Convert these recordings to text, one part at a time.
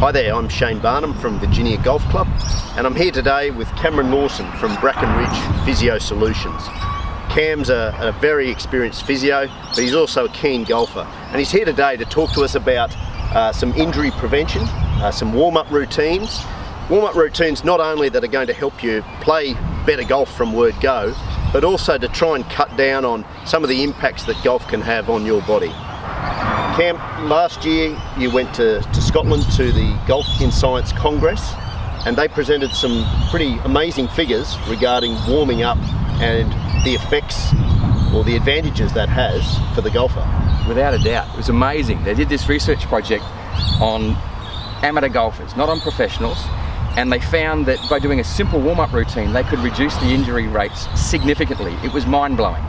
Hi there, I'm Shayn Barnham from Virginia Golf Club, and I'm here today with Cameron Lawson from Bracken Physio Solutions. Cam's a very experienced physio, but he's also a keen golfer, and he's here today to talk to us about some injury prevention, some warm-up routines. Warm-up routines not only that are going to help you play better golf from word go, but also to try and cut down on some of the impacts that golf can have on your body. Cam, last year you went to Scotland to the Golf in Science Congress, and they presented some pretty amazing figures regarding warming up and the effects or the advantages that has for the golfer. Without a doubt, it was amazing. They did this research project on amateur golfers, not on professionals, and they found that by doing a simple warm-up routine they could reduce the injury rates significantly. It was mind-blowing.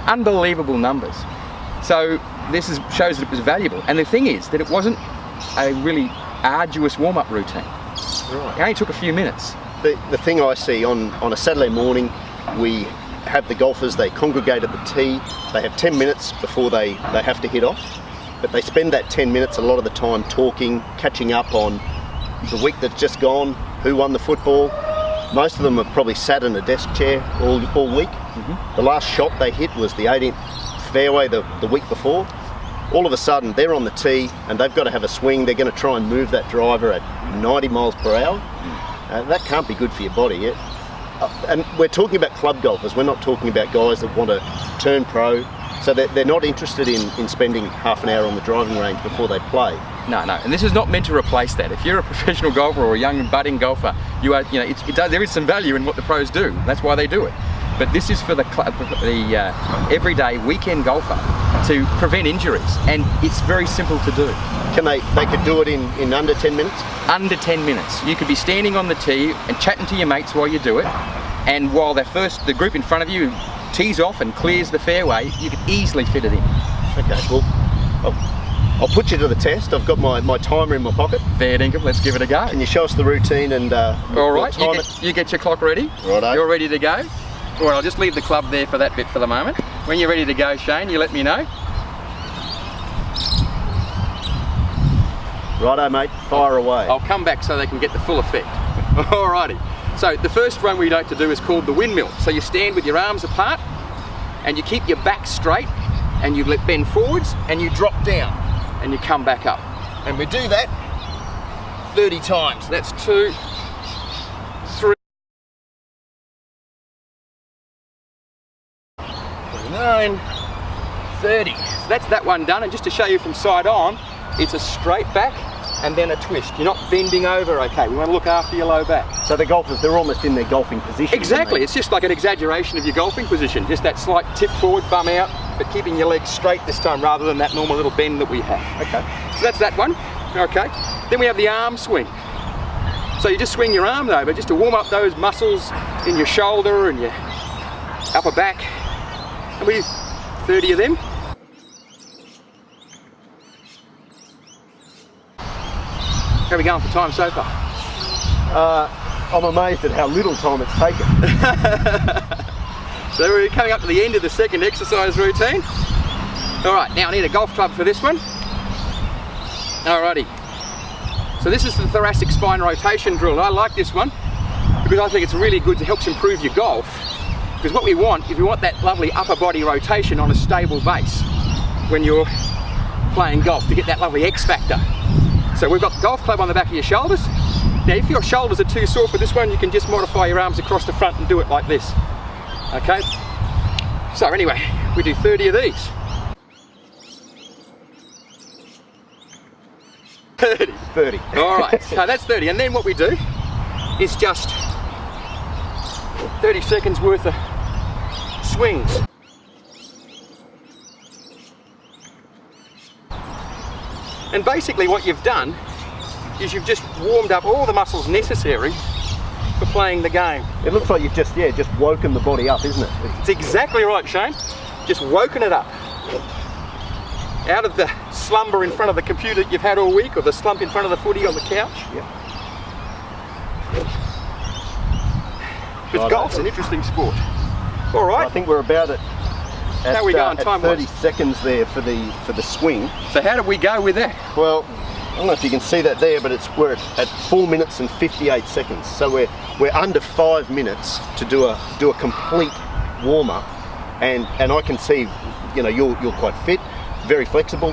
Unbelievable numbers. So this shows that it was valuable, and the thing is that it wasn't a really arduous warm-up routine. Right. It only took a few minutes. The thing I see on a Saturday morning, we have the golfers, they congregate at the tee, they have 10 minutes before they have to hit off, but they spend that 10 minutes a lot of the time talking, catching up on the week that's just gone, who won the football. Most of them have probably sat in a desk chair all week. Mm-hmm. The last shot they hit was the 18th fairway the week before. All of a sudden they're on the tee and they've got to have a swing. They're going to try and move that driver at 90 miles per hour. That can't be good for your body. And we're talking about club golfers. We're not talking about guys that want to turn pro. So they're not interested in spending half an hour on the driving range before they play. No, and this is not meant to replace that. If you're a professional golfer or a young budding golfer, there is some value in what the pros do. That's why they do it. But this is for the everyday weekend golfer to prevent injuries, and it's very simple to do. They could do it in under 10 minutes? Under 10 minutes. You could be standing on the tee and chatting to your mates while you do it, and while the group in front of you tees off and clears the fairway, you can easily fit it in. Okay, well, I'll put you to the test. I've got my timer in my pocket. Fair dinkum, let's give it a go. Can you show us the routine and all right, you get your clock ready. Righto. You're ready to go. All right, I'll just leave the club there for that bit for the moment. When you're ready to go, Shane, you let me know. Righto, mate, fire away. I'll come back so they can get the full effect. Alrighty. So the first one we like to do is called the windmill. So you stand with your arms apart and you keep your back straight and you bend forwards and you drop down and you come back up. And we do that 30 times. That's 2, 3, 29, 30. So that's that one done, and just to show you from side on, it's a straight back and then a twist. You're not bending over, okay? We want to look after your low back. So the golfers, they're almost in their golfing position. Exactly, it's just like an exaggeration of your golfing position. Just that slight tip forward, bum out, but keeping your legs straight this time rather than that normal little bend that we have. Okay, so that's that one, okay? Then we have the arm swing. So you just swing your arm though, but just to warm up those muscles in your shoulder and your upper back. And we do 30 of them. How are we going for time so far? I'm amazed at how little time it's taken. So we're coming up to the end of the second exercise routine. All right, now I need a golf club for this one. Alrighty. So this is the thoracic spine rotation drill. I like this one because I think it's really good to help improve your golf. Because what we want is we want that lovely upper body rotation on a stable base when you're playing golf to get that lovely X factor. So we've got the golf club on the back of your shoulders. Now if your shoulders are too sore for this one, you can just modify your arms across the front and do it like this. Okay? So anyway, we do 30 of these. 30. All right, so that's 30. And then what we do is just 30 seconds worth of swings. And basically what you've done is you've just warmed up all the muscles necessary for playing the game. It looks like you've just woken the body up, isn't it? It's exactly right, Shane. Just woken it up. Out of the slumber in front of the computer that you've had all week, or the slump in front of the footy on the couch. Yeah. Because golf's an interesting sport. All right. I think we're about at how are we going time 30 seconds there for the swing. So how did we go with that? Well, I don't know if you can see that there, but we're at 4 minutes and 58 seconds. So we're under 5 minutes to do a complete warm up, and I can see, you know, you're quite fit, very flexible,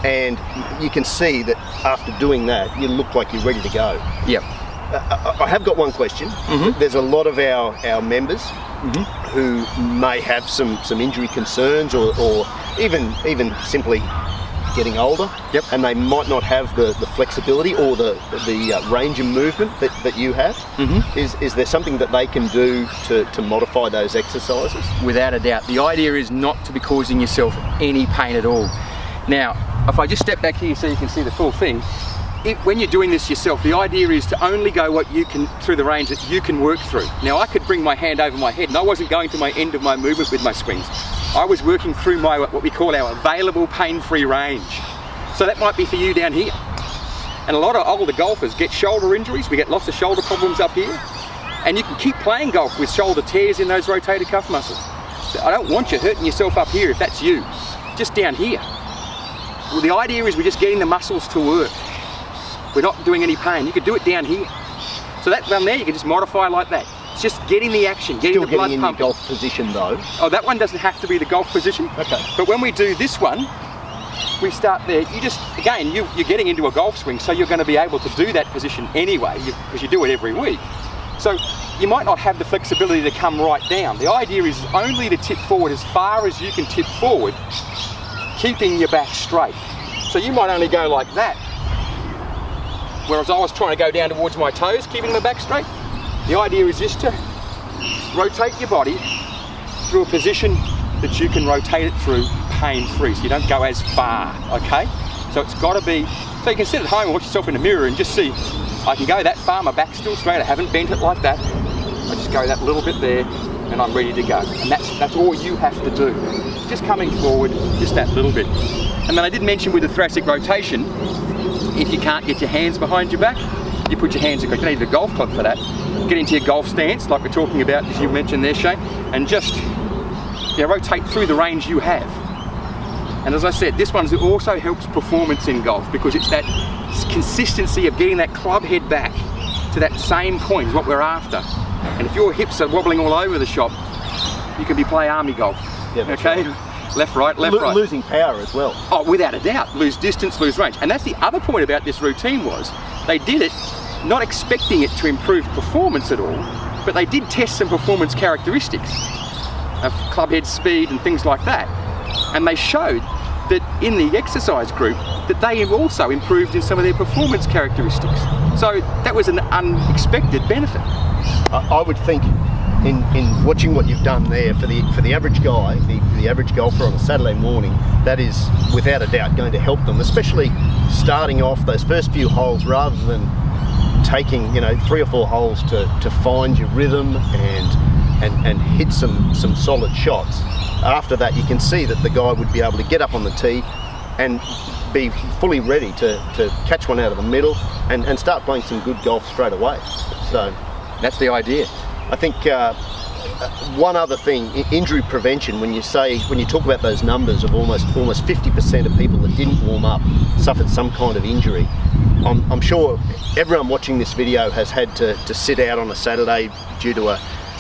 and you can see that after doing that, you look like you're ready to go. Yep. I have got one question. Mm-hmm. There's a lot of our members who may have some injury concerns, or even simply getting older. Yep. And they might not have the flexibility or the range of movement that you have. Mm-hmm. Is there something that they can do to modify those exercises? Without a doubt. The idea is not to be causing yourself any pain at all. Now, if I just step back here so you can see the full thing, when you're doing this yourself, the idea is to only go what you can through the range that you can work through. Now, I could bring my hand over my head, and I wasn't going to my end of my movement with my swings. I was working through my what we call our available pain-free range. So that might be for you down here. And a lot of older golfers get shoulder injuries. We get lots of shoulder problems up here. And you can keep playing golf with shoulder tears in those rotator cuff muscles. So I don't want you hurting yourself up here if that's you. Just down here. Well, the idea is we're just getting the muscles to work. We're not doing any pain. You could do it down here. So that down there, you can just modify like that. It's just getting the action, getting the blood pumping. Still getting in your golf position though. Oh, that one doesn't have to be the golf position. Okay. But when we do this one, we start there. You just, again, you're getting into a golf swing, so you're going to be able to do that position anyway, because you do it every week. So you might not have the flexibility to come right down. The idea is only to tip forward as far as you can tip forward, keeping your back straight. So you might only go like that. Whereas I was trying to go down towards my toes, keeping my back straight. The idea is just to rotate your body through a position that you can rotate it through pain-free, so you don't go as far, okay? So it's got to be, so you can sit at home and watch yourself in the mirror and just see, I can go that far, my back's still straight, I haven't bent it like that. I just go that little bit there and I'm ready to go. And that's all you have to do. Just coming forward, just that little bit. And then I did mention with the thoracic rotation, if you can't get your hands behind your back, you put your hands across. You don't need a golf club for that. Get into your golf stance, like we're talking about, as you mentioned there, Shane, and just rotate through the range you have. And as I said, this one also helps performance in golf, because it's that consistency of getting that club head back to that same point is what we're after. And if your hips are wobbling all over the shop, you can be playing army golf. Yeah, okay? Right. Left, right, left, right. Losing power as well. Oh, without a doubt. Lose distance, lose range. And that's the other point about this routine was, they did it not expecting it to improve performance at all, but they did test some performance characteristics of club head speed and things like that. And they showed that in the exercise group, that they also improved in some of their performance characteristics. So that was an unexpected benefit. I would think in watching what you've done there, for the average guy, the average golfer on a Saturday morning, that is without a doubt going to help them, especially starting off those first few holes, rather than taking 3 or 4 holes to find your rhythm and hit some solid shots. After that, you can see that the guy would be able to get up on the tee and be fully ready to catch one out of the middle and start playing some good golf straight away. So that's the idea. I think one other thing, injury prevention, when you talk about those numbers of almost 50% of people that didn't warm up suffered some kind of injury. I'm sure everyone watching this video has had to sit out on a Saturday due to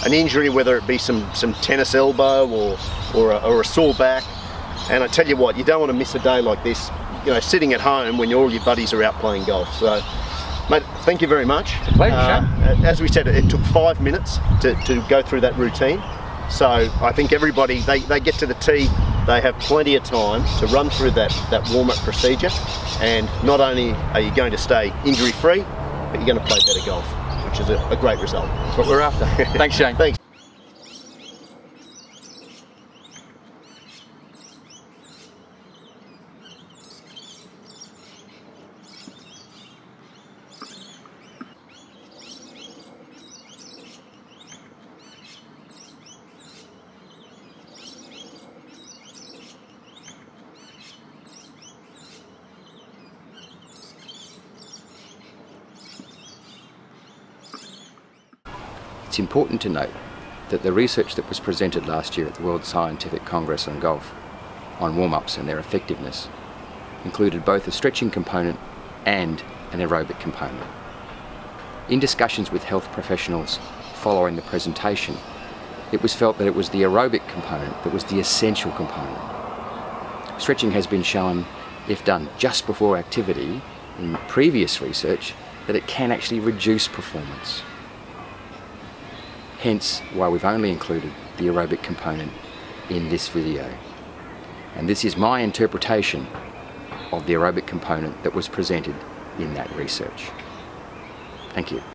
an injury, whether it be some tennis elbow or a sore back. And I tell you what, you don't want to miss a day like this, sitting at home when all your buddies are out playing golf. So, mate, thank you very much. It's a pleasure, Shane. As we said, it took 5 minutes to go through that routine. So I think everybody, they get to the tee, they have plenty of time to run through that warm-up procedure, and not only are you going to stay injury-free, but you're going to play better golf, which is a great result. That's what we're after. Thanks, Shane. Thanks. It's important to note that the research that was presented last year at the World Scientific Congress on Golf on warm-ups and their effectiveness included both a stretching component and an aerobic component. In discussions with health professionals following the presentation, it was felt that it was the aerobic component that was the essential component. Stretching has been shown, if done just before activity, in previous research, that it can actually reduce performance. Hence why we've only included the aerobic component in this video. And this is my interpretation of the aerobic component that was presented in that research. Thank you.